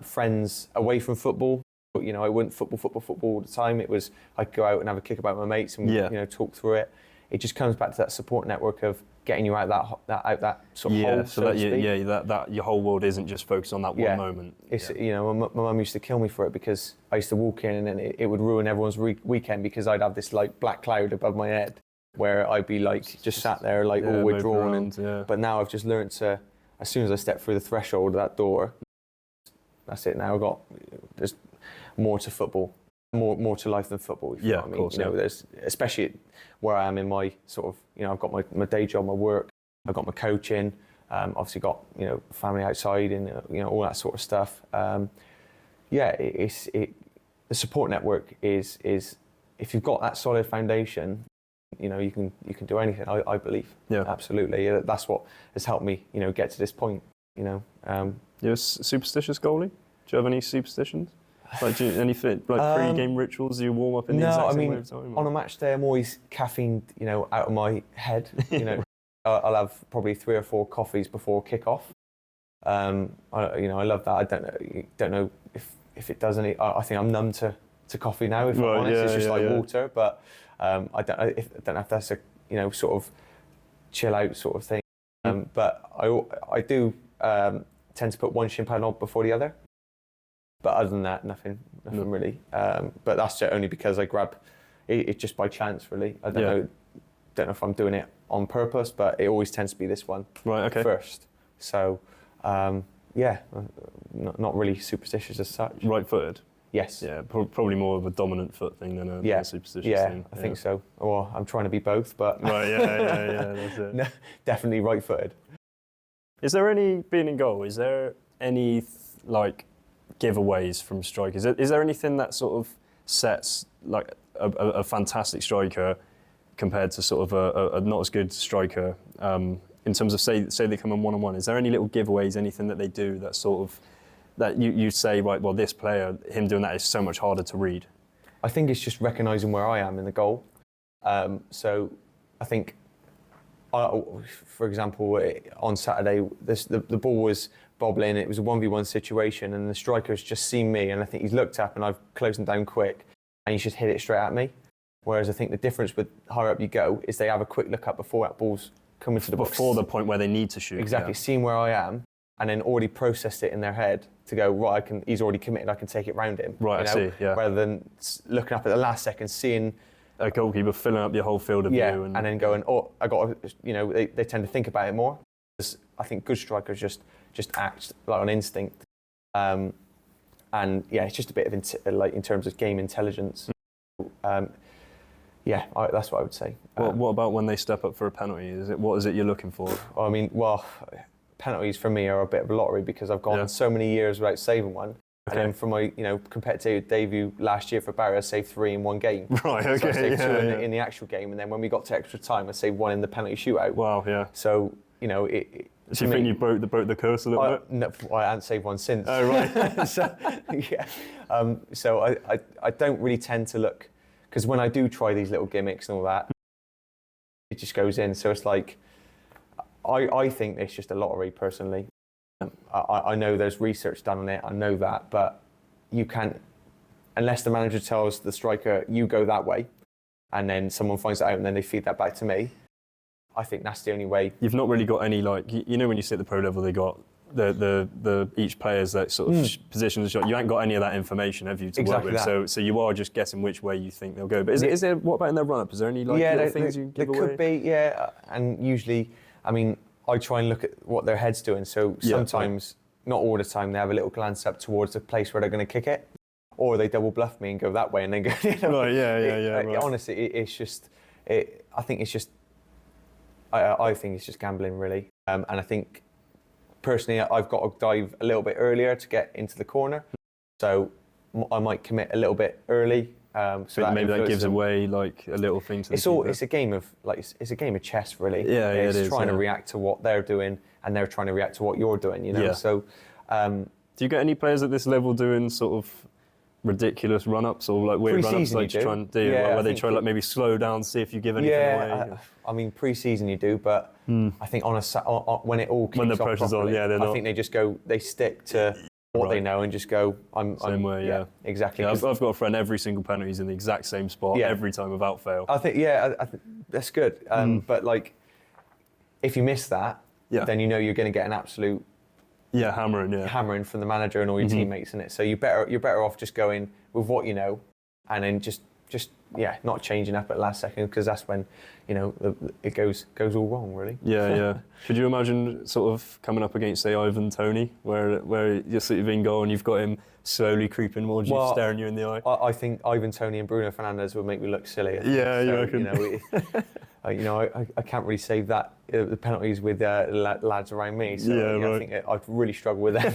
friends away from football. I wouldn't football all the time. It was I'd go out and have a kick about with my mates and talk through it. It just comes back to that support network of getting you out that sort of hole. So that your whole world isn't just focused on that one moment. It's my mum used to kill me for it because I used to walk in and then it would ruin everyone's weekend because I'd have this like black cloud above my head where I'd be like just sat there like all withdrawn. But now I've just learned to, as soon as I step through the threshold of that door, that's it. Now there's more to football. More to life than football. If you know what I mean. Of course, there's, especially where I am in my sort of, I've got my day job, my work, I've got my coaching, obviously got family outside and all that sort of stuff. The support network is if you've got that solid foundation, you can do anything. I believe. Yeah, absolutely. That's what has helped me get to this point. You're a superstitious goalie. Do you have any superstitions? Like pre-game rituals? Do you warm up in the exact same way every time? On a match day, I'm always caffeined, out of my head. I'll have probably 3 or 4 coffees before kick-off. I love that. I don't know if it does any. I think I'm numb to coffee now. If I'm honest, it's just water. But I don't know if that's a sort of chill out sort of thing. But I do tend to put one shin pad on before the other. But other than that, nothing really. But that's only because I grab it just by chance, really. I don't know if I'm doing it on purpose, but it always tends to be this one first. So, not really superstitious as such. Right-footed? Yes. Yeah, probably more of a dominant foot thing than a superstitious thing. I think so. Well, I'm trying to be both, but... Right, that's it. No, definitely right-footed. Being in goal, is there any like giveaways from strikers? Is there anything that sort of sets like a fantastic striker compared to sort of a not as good striker? In terms of say they come on one-on-one, is there any little giveaways, anything that they do that sort of that you say, right, well, this player, him doing that is so much harder to read? I think it's just recognising where I am in the goal. So I think, for example, on Saturday, the ball was bobbling. It was a 1v1 situation, and the striker's just seen me, and I think he's looked up, and I've closed him down quick, and he's just hit it straight at me. Whereas I think the difference with higher up you go is they have a quick look up before that ball's coming to the box. Before the point where they need to shoot. Exactly, seeing where I am, and then already processed it in their head to go, right, he's already committed, I can take it round him. Right, I see, yeah. Rather than looking up at the last second, seeing a goalkeeper filling up your whole field of view. And then going, oh, I got to, they tend to think about it more. I think good strikers just act like on instinct. And yeah, it's just a bit of, like in terms of game intelligence. Yeah, that's what I would say. What about when they step up for a penalty? What is it you're looking for? I mean, well, penalties for me are a bit of a lottery because I've gone so many years without saving one. Okay. And then for my, competitive debut last year for Barry, I saved 3 in one game. Right, okay. So I saved 2 in the actual game, and then when we got to extra time, I saved 1 in the penalty shootout. Wow, yeah. So, Do you think you broke the curse a little bit? No, I haven't saved one since. Oh, right. So, yeah. So I don't really tend to look, because when I do try these little gimmicks and all that, it just goes in. So it's like, I think it's just a lottery, personally. I know there's research done on it, I know that, but you can't, unless the manager tells the striker, you go that way, and then someone finds it out and then they feed that back to me, I think that's the only way. You've not really got any, like, when you sit at the pro level, they got the each player's that sort of position of the shot. You ain't got any of that information, have you, to work with? So you are just guessing which way you think they'll go. But is there, what about in their run-up? Is there any little things you give away? There could be, and usually, I mean, I try and look at what their head's doing. So sometimes, not all the time, they have a little glance up towards the place where they're going to kick it, or they double bluff me and go that way and then go. Right, right. Honestly, it's just, I think it's just, I think it's just gambling, really. And I think, personally, I've got to dive a little bit earlier to get into the corner, so I might commit a little bit early. So maybe that gives away like a little thing to the keeper. It's a game of it's a game of chess, really. Yeah, it's it is. Trying to react to what they're doing, and they're trying to react to what you're doing. Yeah. So, do you get any players at this level doing sort of ridiculous run-ups or like weird run-ups, like trying to do where they try like maybe slow down, see if you give anything away? I mean, pre-season you do, but I think on when it all kicks when the off pressure's properly, on, I think they just go, they stick to what they know and just go. Same way, yeah. Exactly. Yeah, I've got a friend, every single penalty he's in the exact same spot every time without fail. I think I think that's good. But like, if you miss that, then you're going to get an absolute hammering from the manager and all your teammates in it. So you're better off just going with what you know, and then just not changing up at the last second, because that's when it goes all wrong, really. Yeah. Could you imagine sort of coming up against, say, Ivan Toney, where you're sort of in goal and you've got him slowly creeping towards you, staring you in the eye? I think Ivan Toney and Bruno Fernandes would make me look silly. Yeah, you reckon? I can't really save that the penalties with lads around me. So I think I'd really struggle with them.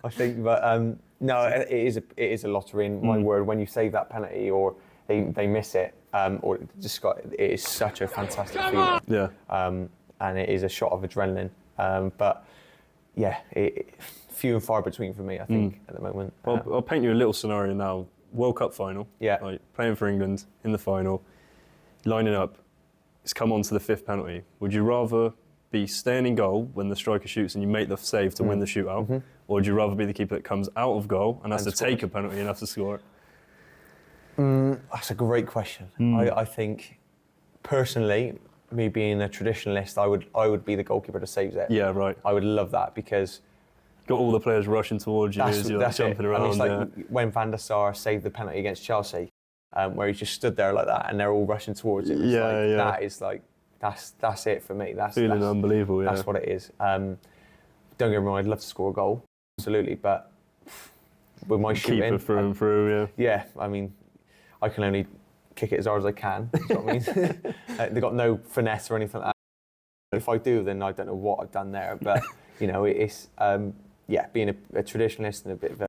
I think, but no, it is a lottery. And my word, when you save that penalty or they miss it, it is such a fantastic feeling. Yeah. And it is a shot of adrenaline. But yeah, few and far between for me, I think, at the moment. Well, I'll paint you a little scenario now. World Cup final. Yeah. Like, playing for England in the final, lining up. It's come on to the 5th penalty. Would you rather be staying in goal when the striker shoots and you make the save to win the shootout, or would you rather be the keeper that comes out of goal and has to take a penalty and has to score it? That's a great question. I think, personally, me being a traditionalist, I would be the goalkeeper that saves it. Yeah, right. I would love that, because got all the players rushing towards you as you're jumping around. I mean, it's like when Van der Sar saved the penalty against Chelsea, where he just stood there like that and they're all rushing towards him. That is like, that's it for me. That's unbelievable. Yeah, that's what it is. Don't get me wrong, I'd love to score a goal, absolutely, but with my shooting, keeper through and through. Yeah, I mean, I can only kick it as hard as I can. You know what I mean? They've got no finesse or anything like that. If I do, then I don't know what I've done there. But it's being a traditionalist and a bit of a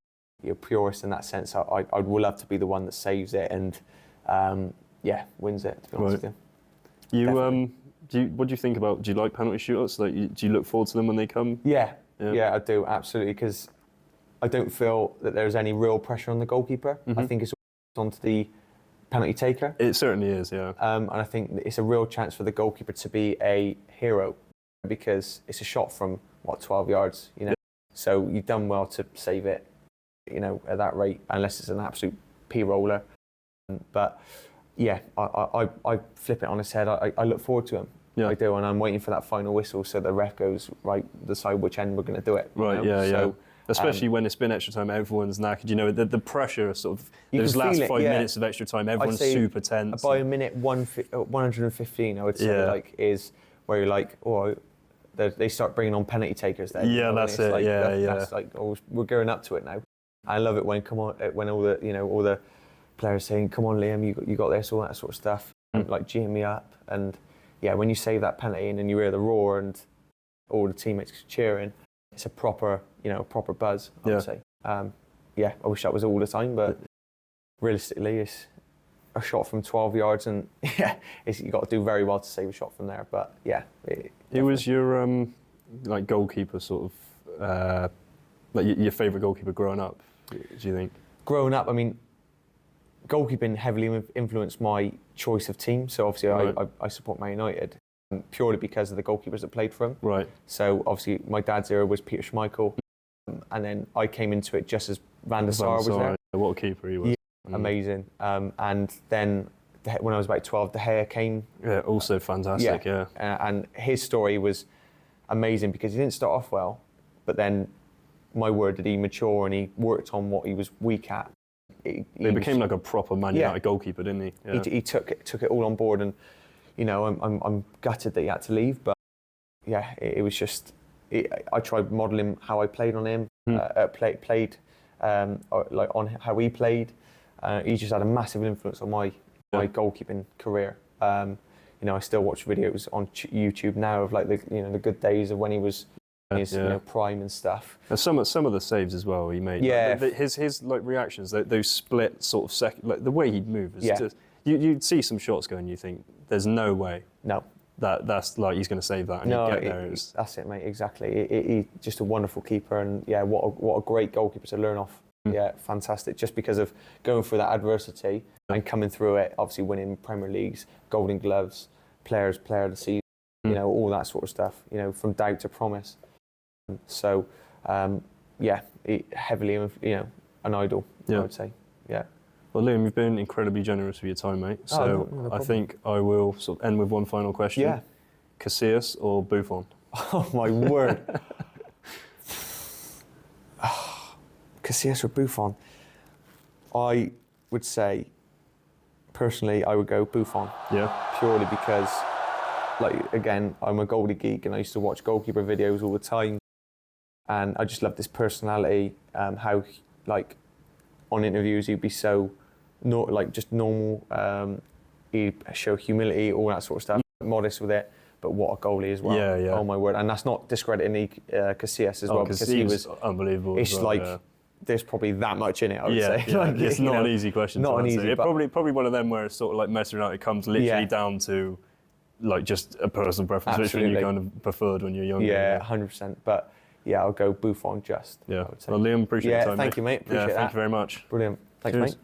purist in that sense, I would love to be the one that saves it and wins it. To be honest with you. What do you think about? Do you like penalty shootouts? Like, do you look forward to them when they come? Yeah, I do absolutely, because I don't feel that there's any real pressure on the goalkeeper. Mm-hmm. I think it's onto the penalty taker. It certainly is, yeah. And I think it's a real chance for the goalkeeper to be a hero, because it's a shot from 12 yards, you know. So you've done well to save it, you know, at that rate, unless it's an absolute p-roller. But yeah, I flip it on its head. I look forward to him. Yeah. I do, and I'm waiting for that final whistle so the ref goes, right, decide which end we're going to do it. Right, you know? yeah. Especially when it's been extra time, everyone's knackered. You know, the pressure sort of, those last 5 minutes of extra time, everyone's super tense. By a minute 115, I would say, is where you're like, they start bringing on penalty takers there. Yeah, that's it. That's like, we're going up to it now. I love it when all the players saying, "Come on, Liam, you got this," all that sort of stuff, and like geeing me up. And yeah, when you save that penalty and then you hear the roar and all the teammates cheering, it's a proper buzz, I would say. I wish that was all the time, but realistically, it's a shot from 12 yards, and you got to do very well to save a shot from there. But yeah, who was your goalkeeper sort of your favourite goalkeeper growing up? Do you think? Growing up, I mean, goalkeeping heavily influenced my choice of team. So obviously, I support Man United purely because of the goalkeepers that played for him. Right. So obviously, my dad's era was Peter Schmeichel, and then I came into it just as Van der Sar was there. What a keeper he was. Yeah, amazing. And then when I was about 12, De Gea came. Yeah, also fantastic. Yeah. And his story was amazing because he didn't start off well, but then, my word, did he mature and he worked on what he was weak at. He became like a proper Man United goalkeeper, didn't he? Yeah. He took it all on board, and you know, I'm gutted that he had to leave, but yeah, it was just. I tried modelling how I played on him, played on how he played. He just had a massive influence on my goalkeeping career. You know, I still watch videos on YouTube now of like the good days of when he was in his prime and stuff. And some of the saves as well he made. Yeah, like, his like reactions, those split sort of second, like the way he'd move. Just, you'd see some shots going, you think there's no way. No. That's like he's going to save that, and he'd get there. That's it, mate. Exactly. He's just a wonderful keeper, and yeah, what a great goalkeeper to learn off. Yeah, fantastic. Just because of going through that adversity and coming through it, obviously winning Premier Leagues, Golden Gloves, Player of the Season, you know, all that sort of stuff. You know, from doubt to promise. So, heavily, an idol, I would say. Yeah. Well, Liam, you've been incredibly generous with your time, mate. So no I think I will sort of end with one final question. Yeah. Casillas or Buffon? Oh, my word. Casillas or Buffon? I would say, personally, I would go Buffon. Yeah. Purely because, like, again, I'm a goalie geek and I used to watch goalkeeper videos all the time. And I just love this personality, how, like, on interviews he'd be so, just normal. He'd show humility, all that sort of stuff, modest with it. But what a goalie as well. Yeah. Oh, my word. And that's not discrediting Casillas as well, because he was unbelievable. It's there's probably that much in it, I would say. Yeah. Like, it's not an easy question to answer. It's probably one of them where it's sort of like messing around. It comes literally down to like just a personal preference, which one you kind of preferred when you're younger. Yeah, 100%. But yeah, I'll go Buffon just. Yeah. I would say. Well, Liam, appreciate your time. Thank you, mate. Appreciate that. Thank you very much. Brilliant. Thanks, mate.